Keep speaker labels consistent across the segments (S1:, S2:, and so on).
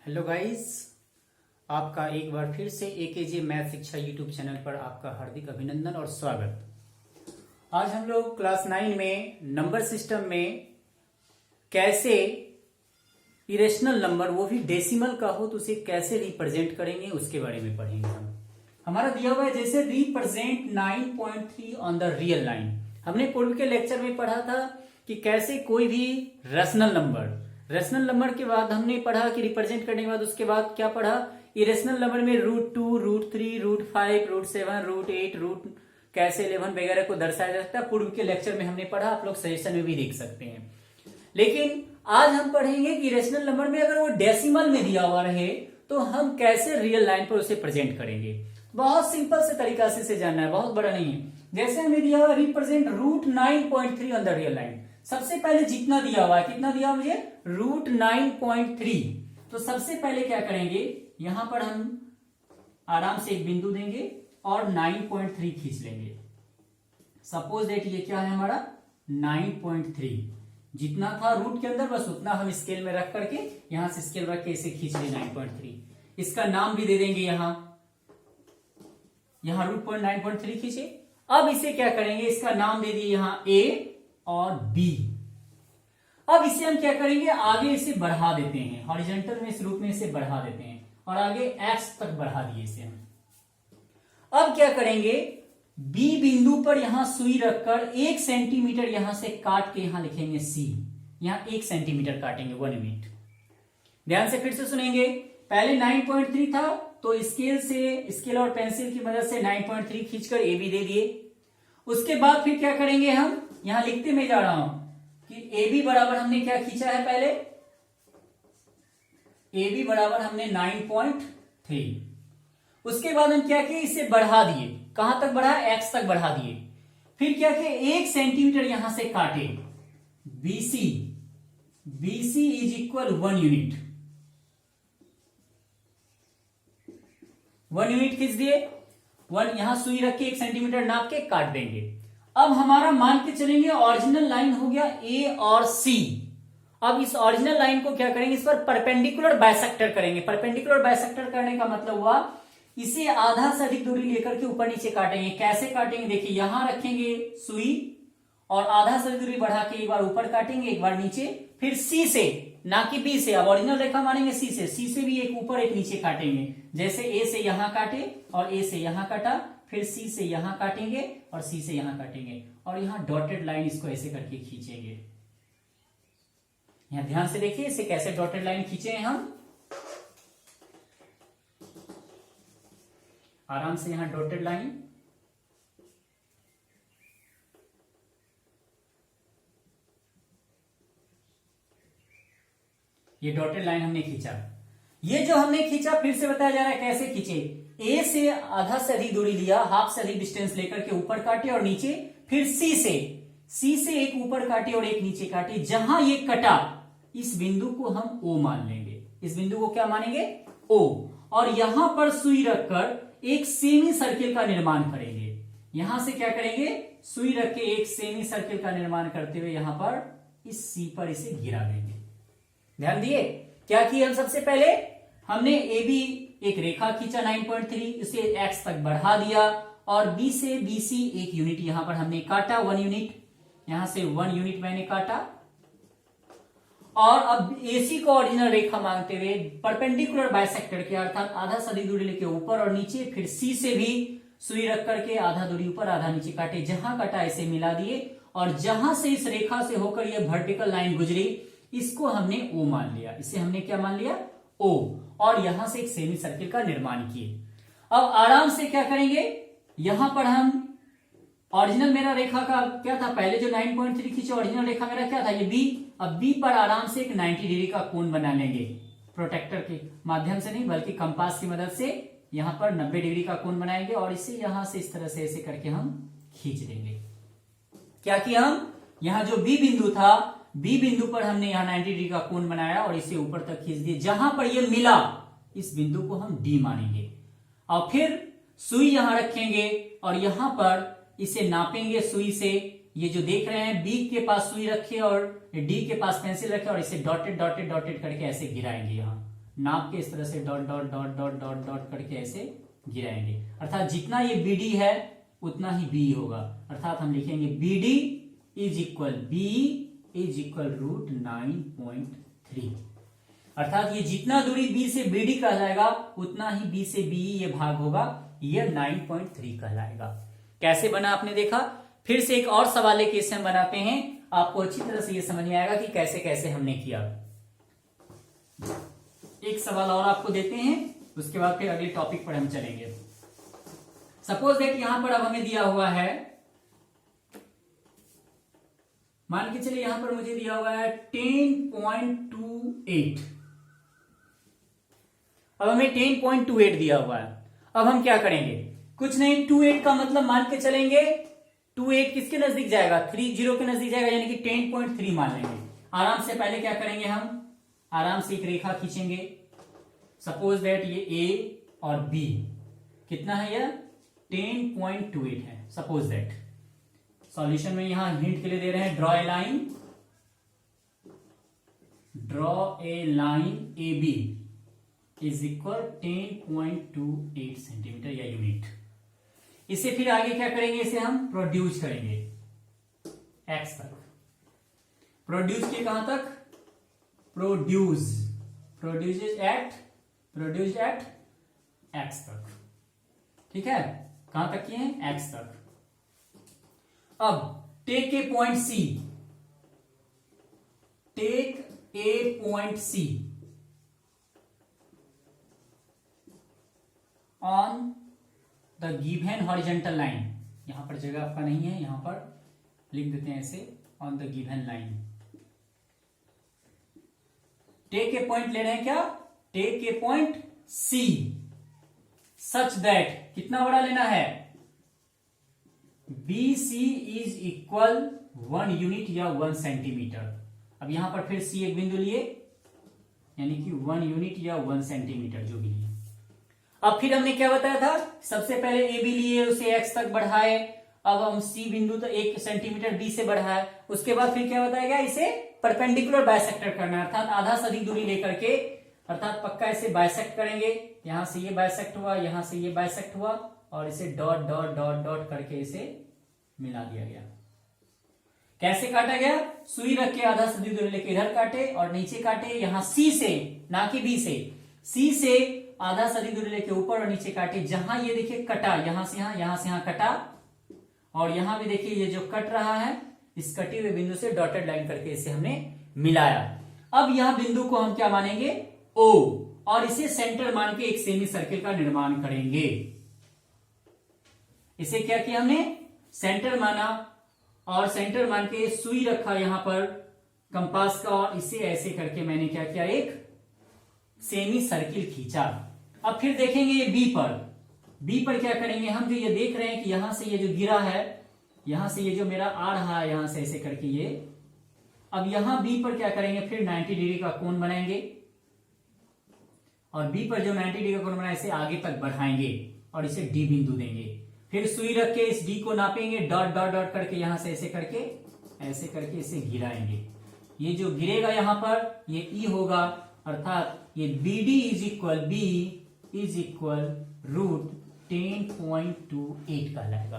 S1: Hello guys, आपका एक बार फिर से एकेजे मैथ शिक्षा यूट्यूब चैनल पर आपका हार्दिक अभिनंदन और स्वागत। आज हम लोग क्लास 9 में नंबर सिस्टम में कैसे इरेशनल नंबर, वो भी डेसिमल का हो तो उसे कैसे रिप्रेजेंट करेंगे उसके बारे में पढ़ेंगे। हमारा दिया हुआ है जैसे represent 9.3 on the real line. हमने पूर्व के लेक्चर में पढ़ा था कि कैसे कोई भी रैशनल नंबर के बाद हमने पढ़ा कि रिप्रेजेंट करने के बाद उसके बाद क्या पढ़ा, इरेशनल नंबर में √2, √3, √5, √7, √8, कैसे 11 वगैरह को दर्शाया जा सकता है। पूर्व के लेक्चर में हमने पढ़ा, आप लोग सजेशन में भी देख सकते हैं। लेकिन आज हम पढ़ेंगे कि इरेशनल नंबर में अगर वो डेसिमल में दिया हुआ रहे तो हम कैसे रियल लाइन पर उसे प्रेजेंट करेंगे। बहुत सिंपल से तरीका से जानना है, बहुत बड़ा नहीं है। जैसे हमें दिया हुआ represent √9.3 on the real line. सबसे पहले जितना दिया हुआ है, कितना दिया मुझे, √9.3। तो सबसे पहले क्या करेंगे, यहां पर हम आराम से एक बिंदु देंगे और 9.3 खींच लेंगे। सपोज दैट ये क्या है हमारा 9.3, जितना था रूट के अंदर बस उतना हम स्केल में रख करके यहां से स्केल रख के इसे खींच ले 9.3। इसका नाम भी दे देंगे, यहां √9.3 खींचे। अब इसे क्या करेंगे, इसका नाम दे दिए यहां A और B। अब इसे हम क्या करेंगे, आगे इसे बढ़ा देते हैं, हॉरिजॉन्टल में इस रूप में इसे बढ़ा देते हैं और आगे X तक बढ़ा दिए इसे हम। अब क्या करेंगे, B बिंदु पर यहां सुई रखकर 1 सेंटीमीटर यहां से काट के यहां लिखेंगे C। यहां 1 सेंटीमीटर काटेंगे 1 यूनिट। ध्यान से फिर से सुनेंगे, पहले 9.3 था तो स्केल और पेंसिल की मदद से 9.3 खींचकर ए बी दे दिए। उसके बाद फिर क्या करेंगे, हम यहां लिखते मैं जा रहा हूं कि ए बी बराबर हमने क्या खींचा है, पहले ए बी बराबर हमने 9.3। उसके बाद हम क्या किए, इसे बढ़ा दिए, कहां तक बढ़ा, एक्स तक बढ़ा दिए। फिर क्या किए, 1 सेंटीमीटर यहां से काटे, BC is equal 1 unit. 1 unit खींच दिए, 1 यहां सुई रख के 1 सेंटीमीटर नाप के काट देंगे। अब हमारा मान के चलेंगे ओरिजिनल लाइन हो गया A और C। अब इस ओरिजिनल लाइन को क्या करेंगे, इस पर परपेंडिकुलर बाइसेक्टर करेंगे। परपेंडिकुलर बाइसेक्टर करने का मतलब हुआ इसे आधा से अधिक दूरी लेकर के ऊपर नीचे काटेंगे। कैसे काटेंगे, देखिए यहां रखेंगे सुई और आधा से अधिक दूरी बढ़ा के एक बार ऊपर काटेंगे, एक बार नीचे, फिर C से, ना कि B से। अब ओरिजिनल रेखा मानेंगे C से भी एक ऊपर एक नीचे काटेंगे। जैसे A से यहां काटे और A से यहां काटा, फिर C से यहां काटेंगे और C से यहां काटेंगे और यहां डॉटेड लाइन इसको ऐसे करके खींचेंगे। यहां ध्यान से देखिए इसे कैसे डॉटेड लाइन खींचे हैं हम। आराम से यहां डॉटेड लाइन, ये डॉटेड लाइन हमने खींचा। ये जो हमने खींचा फिर से बताया जा रहा है कैसे खींचे। ए से आधा से अधिक दूरी लिया, हाफ से अधिक डिस्टेंस लेकर के ऊपर काटे और नीचे, फिर सी से एक ऊपर काटे और एक नीचे काटे। जहां ये कटा इस बिंदु को हम O मान लेंगे। इस बिंदु को क्या मानेंगे, O। और यहां पर सुई रखकर एक सेमी सर्किल का निर्माण करेंगे। यहां से क्या करेंगे, सुई रख के एक सेमी सर्किल का निर्माण करते हुए यहां पर इस C पर इसे गिरा देंगे। ध्यान दिए क्या किए, हम सबसे पहले हमने ए बी एक रेखा खींचा 9.3, इसे एक्स तक बढ़ा दिया और बी से BC 1 यूनिट यहां पर हमने काटा, 1 यूनिट, यहां से 1 यूनिट मैंने काटा। और अब AC को ओरिजिनल रेखा मांगते हुए परपेंडिकुलर बाइसेक्टर के अर्थात आधा से अधिक दूरी लेके ऊपर और नीचे, फिर C से भी सुई रख करके आधा दूरी ऊपर आधा नीचे काटे। जहां काटा इसे मिला दिए और जहां से इस रेखा से होकर यह वर्टिकल लाइन गुजरी इसको हमने O मान लिया। इसे हमने क्या मान लिया, O। और यहां से एक सेमी सर्किल का निर्माण किए। अब आराम से क्या करेंगे, यहां पर हम ओरिजिनल मेरा रेखा का क्या था, पहले जो 9.3 खींचे ओरिजिनल रेखा मेरा क्या था, ये B। अब B पर आराम से एक 90 डिग्री का कोण बना लेंगे, प्रोटेक्टर के माध्यम से नहीं बल्कि कंपास की मदद से यहां पर 90 डिग्री का कोण बनाएंगे और इसे यहां से इस तरह से ऐसे करके हम खींच देंगे। क्या किया, हम यहां जो B बिंदु था, B बिंदु पर हमने यहां 90 डिग्री का कोण बनाया और इसे ऊपर तक खींच दिए। जहां पर ये मिला इस बिंदु को हम D मानेंगे और फिर सुई यहां रखेंगे और यहां पर इसे नापेंगे सुई से। ये जो देख रहे हैं B के पास सुई रखे और D के पास पेंसिल रखे और इसे डॉटेड डॉटेड डॉटेड करके ऐसे गिराएंगे। यहां नाप के इस तरह से dot dot dot dot dot dot करके ऐसे गिराएंगे। अर्थात जितना ये BD है उतना ही BE होगा। अर्थात हम लिखेंगे BD is equal BE is equal root 9.3। अर्थात ये जितना दूरी B से BD कहलाएगा उतना ही B से BE ये भाग होगा, ये 9.3 कहलाएगा। कैसे बना आपने देखा। फिर से एक और सवाल के हम बनाते हैं, आपको अच्छी तरह से ये समझ में आएगा कि कैसे कैसे हमने किया। एक सवाल और आपको देते हैं, उसके बाद फिर अगले टॉपिक पर हम चलेंगे। सपोज दैट यहां पर अब हमें दिया हुआ है, मान के चलिए यहां पर मुझे दिया हुआ है 10.28। अब हमें 10.28 दिया हुआ है। अब हम क्या करेंगे, कुछ नहीं, 28 का मतलब मान के चलेंगे 28 किसके नजदीक जाएगा, 30 के नजदीक जाएगा, यानी कि 10.3 मान लेंगे। आराम से पहले क्या करेंगे, हम आराम से एक रेखा खींचेंगे। सपोज दैट ये A और B कितना है, यह 10.28 है। सपोज दैट सॉल्यूशन में यहां हिंट के लिए दे रहे हैं, draw a line AB is equal 10.28 centimetre या यूनिट। इसे फिर आगे क्या करेंगे, इसे हम प्रोड्यूस करेंगे x तक। प्रोड्यूस किए कहां तक, प्रोड्यूस एट x तक। ठीक है, कहां तक किए हैं, x तक। अब take a point C on the given horizontal line. यहां पर जगह आपका नहीं है, यहां पर लिख देते हैं ऐसे, on the given line. Take a point ले रहे हैं क्या, take a point C such that, कितना बड़ा लेना है, BC इज इक्वल 1 यूनिट या 1 सेंटीमीटर। अब यहां पर फिर C एक बिंदु लिए, यानी कि 1 यूनिट या 1 सेंटीमीटर जो भी लिए। अब फिर हमने क्या बताया था, सबसे पहले AB लिए, उसे x तक बढ़ाए। अब हम C बिंदु तो 1 सेंटीमीटर B से बढ़ाए। उसके बाद फिर क्या बताया गया, इसे परपेंडिकुलर बाइसेक्टर करना है, अर्थात आधा से अधिक दूरी लेकर के, अर्थात पक्का इसे बाइसेक्ट करेंगे। यहां से ये बाइसेक्ट हुआ, यहां से ये बाइसेक्ट हुआ, और इसे डॉट डॉट डॉट डॉट करके इसे मिला दिया गया। कैसे काटा गया, सुई रख के आधा से अधिक दूरी लेके इधर काटे और नीचे काटे, यहां C से, ना कि B से, C से आधा से अधिक दूरी लेके ऊपर और नीचे काटे। जहां ये देखिए कटा, यहां से यहां कटा, और यहां भी देखिए ये जो कट रहा है, इस कटे हुए बिंदु से डॉटेड लाइन करके इसे हमने मिलाया। अब यह बिंदु को हम क्या मानेंगे, O, और इसे सेंटर मान के एक सेमी सर्किल का निर्माण करेंगे। इसे क्या किया हमने, सेंटर माना, और सेंटर मान के सुई रखा यहां पर कंपास का, और इसे ऐसे करके मैंने क्या किया, एक सेमी सर्किल खींचा। अब फिर देखेंगे ये बी पर क्या करेंगे हम, जो ये देख रहे हैं कि यहां से ये जो गिरा है, यहां से ये जो मेरा आ रहा है, यहां से ऐसे करके ये, अब यहां बी पर क्या करेंगे, फिर 90 डिग्री का कोण बनाएंगे, और बी पर जो 90 डिग्री का कोण बनाए इसे आगे तक बढ़ाएंगे और इसे डी बिंदु देंगे। फिर सुई रख के इस डी को नापेंगे, डॉट डॉट डॉट करके, यहां से ऐसे करके इसे गिराएंगे। ये जो गिरेगा यहां पर, ये ई होगा, अर्थात ये BD इज इक्वल रूट 10.28 कहलाएगा।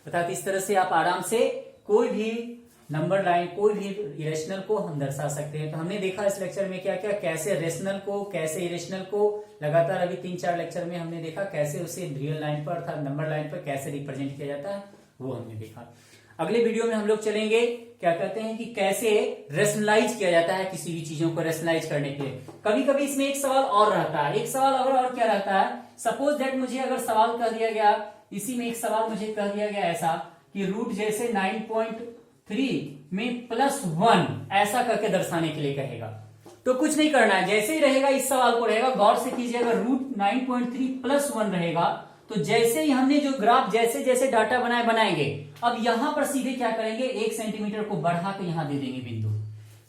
S1: अर्थात इस तरह से आप आराम से कोई भी नंबर लाइन, कोई भी इरेशनल को हम दर्शा सकते हैं। तो हमने देखा इस लेक्चर में क्या क्या, कैसे रेशनल को, कैसे इरेशनल को, लगातार अभी 3-4 लेक्चर में हमने देखा कैसे उसे रियल लाइन पर अर्थात नंबर लाइन पर कैसे रिप्रेजेंट किया जाता है, वो हमने देखा। अगले वीडियो में हम लोग चलेंगे, क्या कहते हैं कि कैसे रेशनलाइज किया जाता है किसी भी चीजों को रेशनलाइज करने के लिए। कभी कभी इसमें एक सवाल और रहता है, एक सवाल अगर और क्या रहता है, सपोज दैट मुझे अगर सवाल कह दिया गया, इसी में एक सवाल मुझे कह दिया गया ऐसा कि रूट जैसे 9.3 में +1 ऐसा करके दर्शाने के लिए कहेगा, तो कुछ नहीं करना है, जैसे ही रहेगा इस सवाल को रहेगा, गौर से कीजिए, अगर रूट 9.3 +1 रहेगा तो जैसे ही हमने जो ग्राफ जैसे जैसे डाटा बनाएंगे, अब यहां पर सीधे क्या करेंगे, 1 सेंटीमीटर को बढ़ा के यहां दे देंगे बिंदु।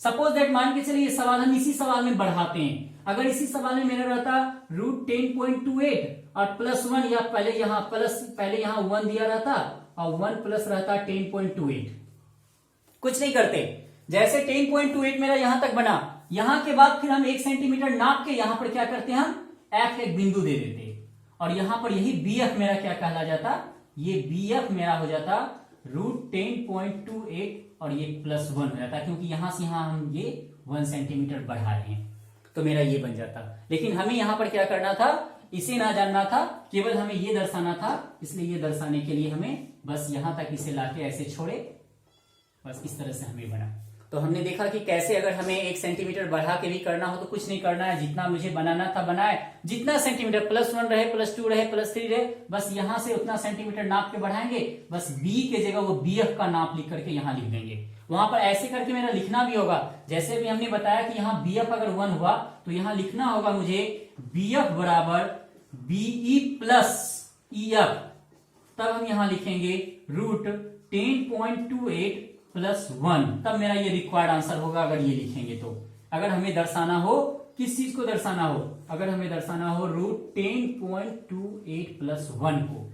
S1: सपोज दैट मान के चलिए ये सवाल हम इसी सवाल में बढ़ाते हैं, अगर इसी सवाल में मेरा रहता रूट 10.28 और +1, या पहले यहां 1 दिया रहता और 1 प्लस रहता 10.28। कुछ नहीं करते, जैसे 10.28 मेरा यहां तक बना, यहां के बाद फिर हम 1 सेंटीमीटर नाप के यहां पर क्या करते हैं, हम एफ एक बिंदु दे देते, और यहां पर यही बी एफ मेरा क्या कहला जाता, ये बी एफ मेरा हो जाता √10.28 और ये +1 हो जाता, क्योंकि यहां से यहां हम ये 1 सेंटीमीटर बढ़ा रहे हैं, तो मेरा ये बन जाता। लेकिन हमें यहां पर क्या करना था, इसे ना जानना था, केवल हमें ये दर्शाना था, इसलिए ये दर्शाने के लिए हमें बस यहां तक इसे लाके ऐसे छोड़े, बस इस तरह से हमें बना। तो हमने देखा कि कैसे अगर हमें 1 सेंटीमीटर बढ़ा के भी करना हो तो कुछ नहीं करना है, जितना मुझे बनाना था बनाए, जितना सेंटीमीटर +1 रहे, +2 रहे, +3 रहे, बस यहां से उतना सेंटीमीटर नाप के बढ़ाएंगे, बस बी के जगह वो बी एफ का नाप लिख करके यहां लिख देंगे। वहां पर ऐसे करके मेरा लिखना भी होगा, जैसे भी हमने बताया कि यहाँ बी एफ अगर 1 हुआ तो यहां लिखना होगा मुझे बी एफ बराबर बीई प्लस ई एफ, तब हम यहां लिखेंगे √10.28 +1, तब मेरा ये रिक्वायर्ड आंसर होगा। अगर ये लिखेंगे तो अगर हमें दर्शाना हो, किस चीज को दर्शाना हो, अगर हमें दर्शाना हो √10.28 +1 को,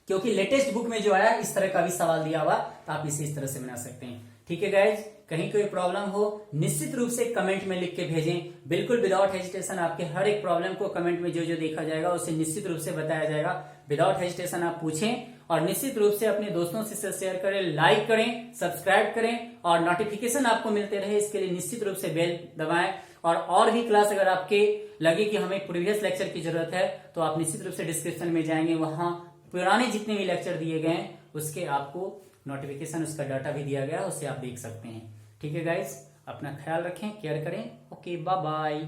S1: क्योंकि लेटेस्ट बुक में जो आया इस तरह का भी सवाल दिया हुआ, तो आप इसे इस तरह से बना सकते हैं। ठीक है गाइज, कहीं कोई प्रॉब्लम हो निश्चित रूप से कमेंट में लिख के भेजें, बिल्कुल विदाउट हेजिटेशन। आपके हर एक प्रॉब्लम को कमेंट में जो जो देखा जाएगा उसे निश्चित रूप से बताया जाएगा, विदाउट हेजिटेशन आप पूछें, और निश्चित रूप से अपने दोस्तों से शेयर करें, लाइक करें, सब्सक्राइब करें, और नोटिफिकेशन आपको मिलते रहे इसके लिए निश्चित रूप से बेल दबाएं। और भी क्लास अगर आपके लगे कि हमें प्रीवियस लेक्चर की जरूरत है तो आप निश्चित रूप से डिस्क्रिप्शन में जाएंगे, वहां पुराने जितने भी लेक्चर दिए गए हैं उसके आपको नोटिफिकेशन, उसका डाटा भी दिया गया है, उससे आप देख सकते हैं। ठीक है गाइस, अपना ख्याल रखें, केयर करें। Okay, bye bye.